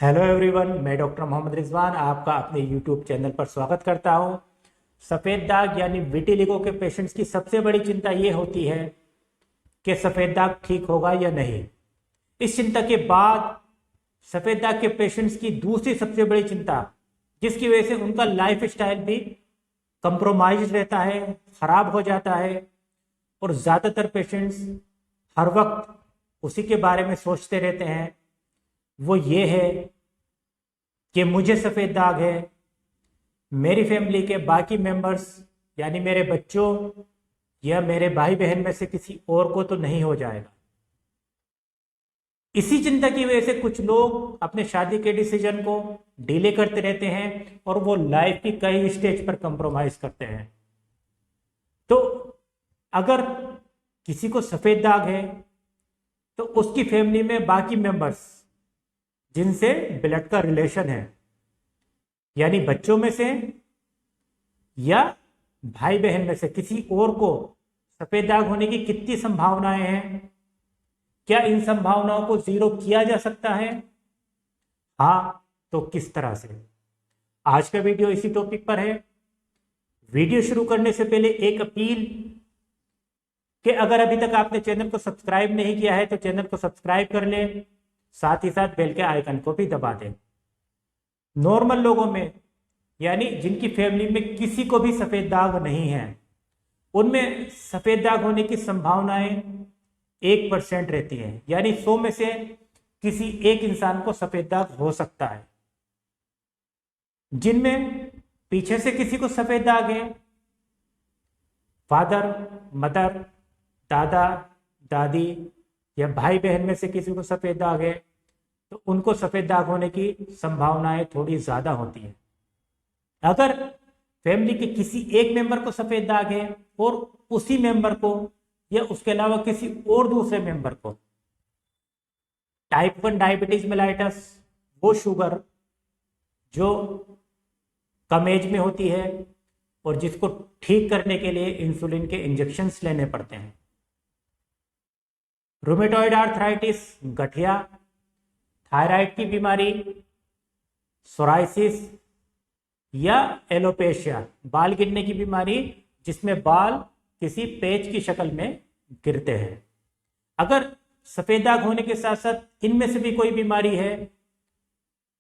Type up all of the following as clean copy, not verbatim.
Hello everyone, मैं doctor Mohammad Rizwan आपका अपने यूट्यूब चैनल पर स्वागत करता हूं। सफ़ेद दाग यानी विटिलिगो के पेशेंट्स की सबसे बड़ी चिंता ये होती है कि सफ़ेद दाग ठीक होगा या नहीं। इस चिंता के बाद सफ़ेद दाग के पेशेंट्स की दूसरी सबसे बड़ी चिंता, जिसकी वजह से उनका लाइफ स्टाइल भी कंप्रोमाइज रहता है, खराब हो जाता है और ज़्यादातर पेशेंट्स हर वक्त उसी के बारे में सोचते रहते हैं, वो ये है कि मुझे सफ़ेद दाग है, मेरी फैमिली के बाकी मेंबर्स यानी मेरे बच्चों या मेरे भाई बहन में से किसी और को तो नहीं हो जाएगा। इसी चिंता की वजह से कुछ लोग अपने शादी के डिसीजन को डिले करते रहते हैं और वो लाइफ की कई स्टेज पर कंप्रोमाइज करते हैं। तो अगर किसी को सफ़ेद दाग है तो उसकी फैमिली में बाकी मेंबर्स जिनसे ब्लड का रिलेशन है, यानी बच्चों में से या भाई बहन में से किसी और को सफेद दाग होने की कितनी संभावनाएं हैं, क्या इन संभावनाओं को जीरो किया जा सकता है? हाँ, तो किस तरह से? आज का वीडियो इसी टॉपिक पर है। वीडियो शुरू करने से पहले एक अपील कि अगर अभी तक आपने चैनल को सब्सक्राइब नहीं किया है तो चैनल को सब्सक्राइब कर लें, साथ ही साथ बेल के आइकन को भी दबा दें। नॉर्मल लोगों में यानी जिनकी फैमिली में किसी को भी सफेद दाग नहीं है, उनमें सफेद दाग होने की संभावनाएं 1% रहती है, यानी 100 में से किसी एक इंसान को सफेद दाग हो सकता है। जिनमें पीछे से किसी को सफेद दाग है, फादर, मदर, दादा, दादी या भाई बहन में से किसी को सफेद दाग है, तो उनको सफेद दाग होने की संभावनाएं थोड़ी ज्यादा होती है। अगर फैमिली के किसी एक मेंबर को सफेद दाग है और उसी मेंबर को या उसके अलावा किसी और दूसरे मेंबर को टाइप 1 डायबिटीज मेलाइटस, वो शुगर जो कम एज में होती है और जिसको ठीक करने के लिए इंसुलिन के इंजेक्शंस लेने पड़ते हैं, रूमेटॉइड आर्थराइटिस, गठिया, थायराइड की बीमारी, सोराइसिस या एलोपेशिया, बाल गिरने की बीमारी जिसमें बाल किसी पेच की शक्ल में गिरते हैं। अगर सफेद दाग होने के साथ साथ इनमें से भी कोई बीमारी है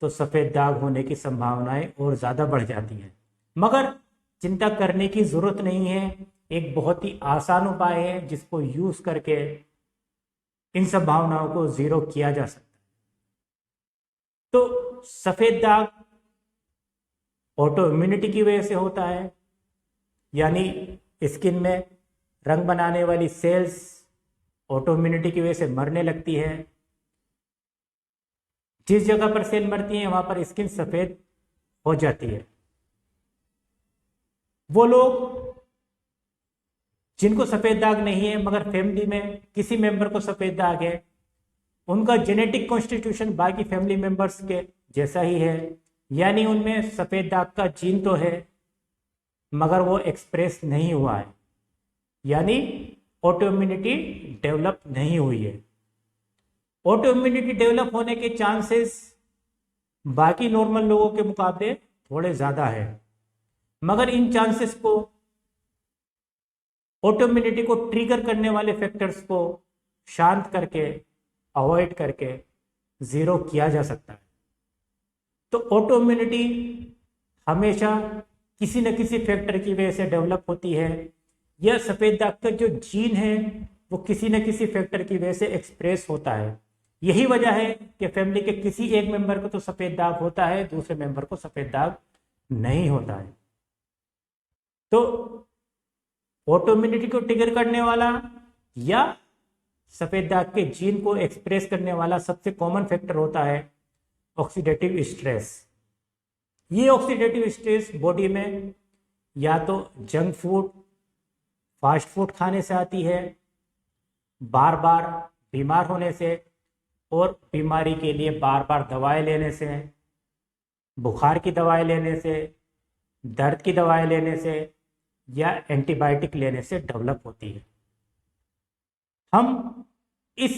तो सफेद दाग होने की संभावनाएं और ज्यादा बढ़ जाती हैं। मगर चिंता करने की जरूरत नहीं है, एक बहुत ही आसान उपाय है जिसको यूज करके इन संभावनाओं को जीरो किया जा सकता है। तो सफेद दाग ऑटो इम्यूनिटी की वजह से होता है, यानी स्किन में रंग बनाने वाली सेल्स ऑटो इम्यूनिटी की वजह से मरने लगती है। जिस जगह पर सेल मरती है वहां पर स्किन सफेद हो जाती है। वो लोग जिनको सफेद दाग नहीं है मगर फैमिली में किसी मेंबर को सफेद दाग है, उनका जेनेटिक कॉन्स्टिट्यूशन बाकी फैमिली मेंबर्स के जैसा ही है, यानी उनमें सफेद दाग का जीन तो है मगर वो एक्सप्रेस नहीं हुआ है, यानी ऑटो इम्यूनिटी डेवलप नहीं हुई है। ऑटो इम्यूनिटी डेवलप होने के चांसेस बाकी नॉर्मल लोगों के मुकाबले थोड़े ज्यादा है, मगर इन चांसेस को, ऑटो इम्यूनिटी को ट्रिगर करने वाले फैक्टर्स को शांत करके, अवॉइड करके जीरो किया जा सकता है। तो ऑटो इम्यूनिटी हमेशा किसी न किसी फैक्टर की वजह से डेवलप होती है, यह सफेद दाग का जो जीन है वो किसी न किसी फैक्टर की वजह से एक्सप्रेस होता है। यही वजह है कि फैमिली के किसी एक मेंबर को तो सफेद दाग होता है, दूसरे मेंबर को सफेद दाग नहीं होता है। तो ऑटो इम्यूनिटी को ट्रिगर करने वाला या सफेद दाग के जीन को एक्सप्रेस करने वाला सबसे कॉमन फैक्टर होता है ऑक्सीडेटिव स्ट्रेस। ये ऑक्सीडेटिव स्ट्रेस बॉडी में या तो जंक फूड, फास्ट फूड खाने से आती है, बार बार बीमार होने से और बीमारी के लिए बार बार दवाएं लेने से, बुखार की दवाएं लेने से, दर्द की दवाएं लेने से या एंटीबायोटिक लेने से डेवलप होती है। हम इस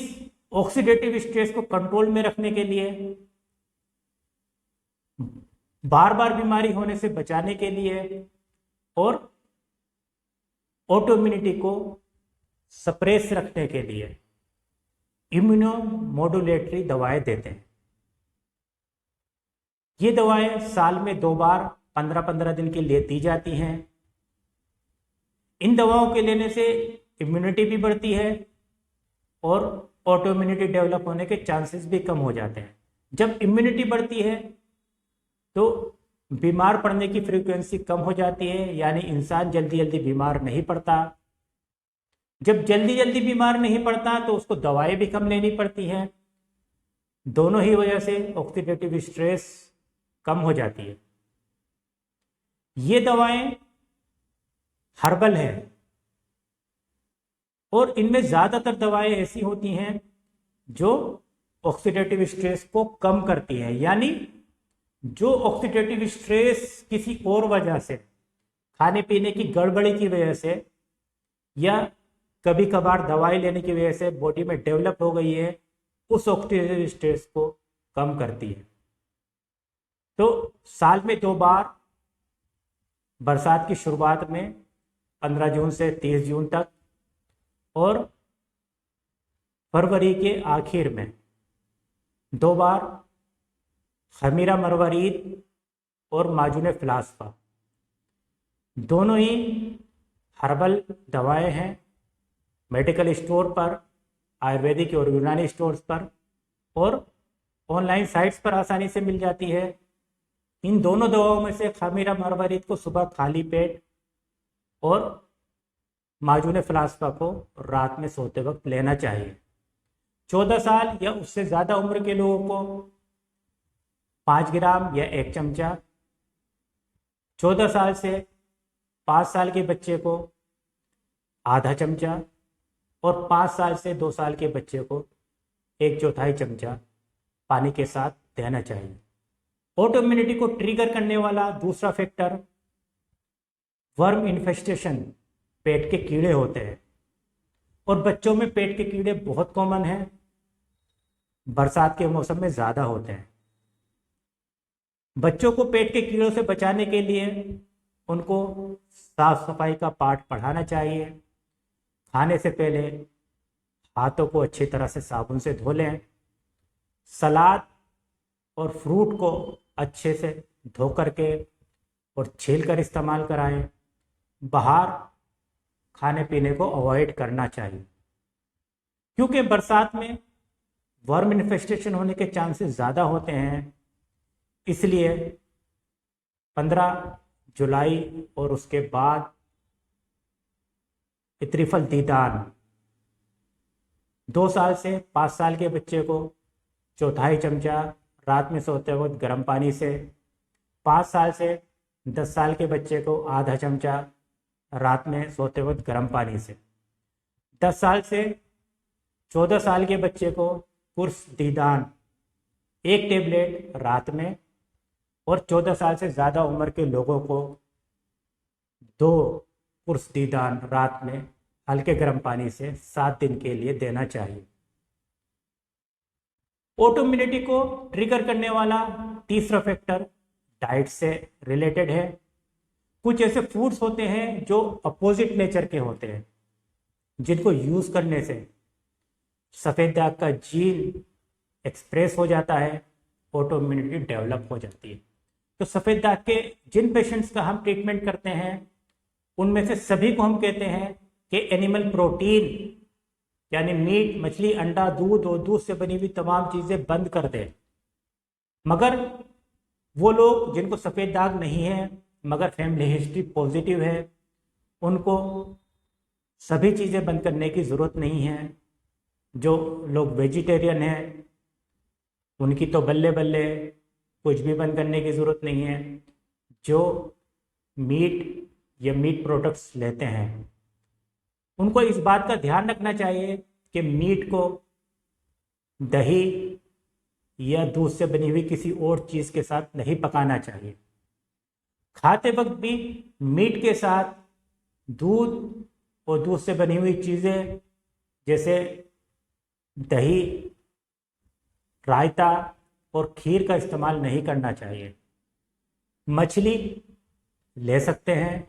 ऑक्सीडेटिव स्ट्रेस को कंट्रोल में रखने के लिए बार बार बीमारी होने से बचाने के लिए और ऑटोइम्यूनिटी को सप्रेस रखने के लिए इम्यूनोमोडुलेटरी दवाएं देते हैं। ये दवाएं साल में 2 बार 15-15 दिन के लिए दी जाती हैं। इन दवाओं के लेने से इम्यूनिटी भी बढ़ती है और ऑटोइम्यूनिटी डेवलप होने के चांसेस भी कम हो जाते हैं। जब इम्यूनिटी बढ़ती है तो बीमार पड़ने की फ्रीक्वेंसी कम हो जाती है, यानी इंसान जल्दी जल्दी बीमार नहीं पड़ता। जब जल्दी जल्दी बीमार नहीं पड़ता तो उसको दवाएं भी कम लेनी पड़ती हैं। दोनों ही वजह से ऑक्सीडेटिव स्ट्रेस कम हो जाती है। ये दवाएं हर्बल हैं और इनमें ज़्यादातर दवाएं ऐसी होती हैं जो ऑक्सीडेटिव स्ट्रेस को कम करती हैं, यानी जो ऑक्सीडेटिव स्ट्रेस किसी और वजह से, खाने पीने की गड़बड़ी की वजह से या कभी कभार दवाई लेने की वजह से बॉडी में डेवलप हो गई है, उस ऑक्सीडेटिव स्ट्रेस को कम करती है। तो साल में 2 बार, बरसात की शुरुआत में 15 जून से 30 जून तक और फरवरी के आखिर में 2 बार खमीरा मरवरीद और माजून फिलास्फा, दोनों ही हर्बल दवाएं हैं। मेडिकल स्टोर पर, आयुर्वेदिक और यूनानी स्टोर्स पर और ऑनलाइन साइट्स पर आसानी से मिल जाती है। इन दोनों दवाओं में से खमीरा मरवरीद को सुबह खाली पेट और माजून फिलास्फा को रात में सोते वक्त लेना चाहिए। 14 साल या उससे ज़्यादा उम्र के लोगों को 5 ग्राम या 1 चमचा, 14 साल से 5 साल के बच्चे को आधा चमचा और 5 साल से 2 साल के बच्चे को 1/4 चमचा पानी के साथ देना चाहिए। ऑटोइम्यूनिटी को ट्रिगर करने वाला दूसरा फैक्टर वर्म इन्फेस्टेशन, पेट के कीड़े होते हैं और बच्चों में पेट के कीड़े बहुत कॉमन हैं, बरसात के मौसम में ज़्यादा होते हैं। बच्चों को पेट के कीड़ों से बचाने के लिए उनको साफ सफाई का पाठ पढ़ाना चाहिए। खाने से पहले हाथों को अच्छी तरह से साबुन से धो लें। सलाद और फ्रूट को अच्छे से धो करके और छील कर इस्तेमाल कराएं। बाहर खाने पीने को अवॉइड करना चाहिए क्योंकि बरसात में वर्म इन्फेस्टेशन होने के चांसेस ज़्यादा होते हैं। इसलिए 15 जुलाई और उसके बाद त्रिफल दीदान 2 साल से 5 साल के बच्चे को 1/4 चमचा रात में सोते वक्त गर्म पानी से, 5 साल से 10 साल के बच्चे को आधा चमचा रात में सोते वक्त गर्म पानी से, 10 साल से 14 साल के बच्चे को कुर्स दीदान 1 टेबलेट रात में और 14 साल से ज़्यादा उम्र के लोगों को 2 कुर्स दीदान रात में हल्के गर्म पानी से 7 दिन के लिए देना चाहिए। ऑटोइम्यूनिटी को ट्रिगर करने वाला तीसरा फैक्टर डाइट से रिलेटेड है। कुछ ऐसे फूड्स होते हैं जो अपोजिट नेचर के होते हैं, जिनको यूज करने से सफ़ेद दाग का जीन एक्सप्रेस हो जाता है, ऑटोइम्यूनिटी डेवलप हो जाती है। तो सफ़ेद दाग के जिन पेशेंट्स का हम ट्रीटमेंट करते हैं उनमें से सभी को हम कहते हैं कि एनिमल प्रोटीन यानी मीट, मछली, अंडा, दूध और दूध से बनी हुई तमाम चीज़ें बंद कर दें। मगर वो लोग जिनको सफ़ेद दाग नहीं है मगर फैमिली हिस्ट्री पॉजिटिव है, उनको सभी चीज़ें बंद करने की ज़रूरत नहीं है। जो लोग वेजिटेरियन हैं उनकी तो बल्ले बल्ले, कुछ भी बंद करने की ज़रूरत नहीं है। जो मीट या मीट प्रोडक्ट्स लेते हैं उनको इस बात का ध्यान रखना चाहिए कि मीट को दही या दूध से बनी हुई किसी और चीज़ के साथ नहीं पकाना चाहिए। खाते वक्त भी मीट के साथ दूध और दूध से बनी हुई चीज़ें जैसे दही, रायता और खीर का इस्तेमाल नहीं करना चाहिए। मछली ले सकते हैं,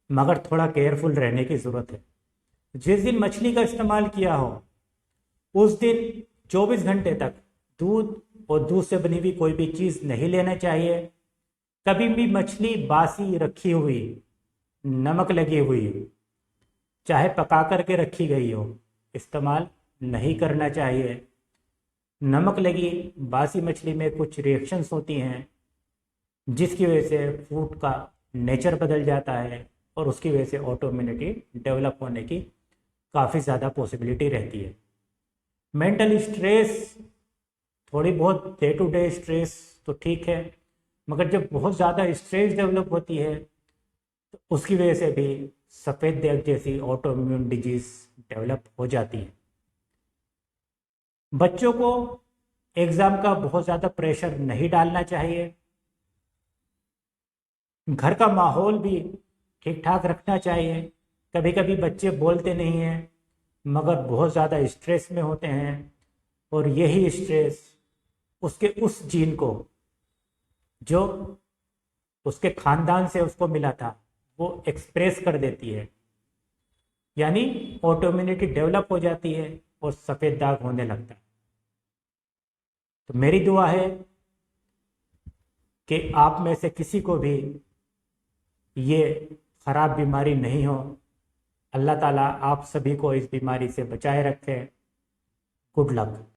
मगर थोड़ा केयरफुल रहने की ज़रूरत है। जिस दिन मछली का इस्तेमाल किया हो उस दिन 24 घंटे तक दूध और दूध से बनी हुई कोई भी चीज़ नहीं लेना चाहिए। कभी भी मछली बासी रखी हुई, नमक लगी हुई, चाहे पका करके रखी गई हो, इस्तेमाल नहीं करना चाहिए। नमक लगी बासी मछली में कुछ रिएक्शंस होती हैं जिसकी वजह से फूड का नेचर बदल जाता है और उसकी वजह से ऑटोइम्यूनिटी डेवलप होने की काफ़ी ज़्यादा पॉसिबिलिटी रहती है। मेंटल स्ट्रेस, थोड़ी बहुत डे टू डे स्ट्रेस तो ठीक है, मगर जब बहुत ज़्यादा स्ट्रेस डेवलप होती है तो उसकी वजह से भी सफ़ेद दाग जैसी ऑटोइम्यून डिजीज डेवलप हो जाती है। बच्चों को एग्ज़ाम का बहुत ज़्यादा प्रेशर नहीं डालना चाहिए। घर का माहौल भी ठीक ठाक रखना चाहिए। कभी कभी बच्चे बोलते नहीं हैं मगर बहुत ज़्यादा स्ट्रेस में होते हैं और यही स्ट्रेस उसके उस जीन को जो उसके खानदान से उसको मिला था वो एक्सप्रेस कर देती है, यानी ऑटोइम्यूनिटी डेवलप हो जाती है और सफ़ेद दाग होने लगता है। तो मेरी दुआ है कि आप में से किसी को भी ये ख़राब बीमारी नहीं हो। अल्लाह ताला आप सभी को इस बीमारी से बचाए रखे। Good luck.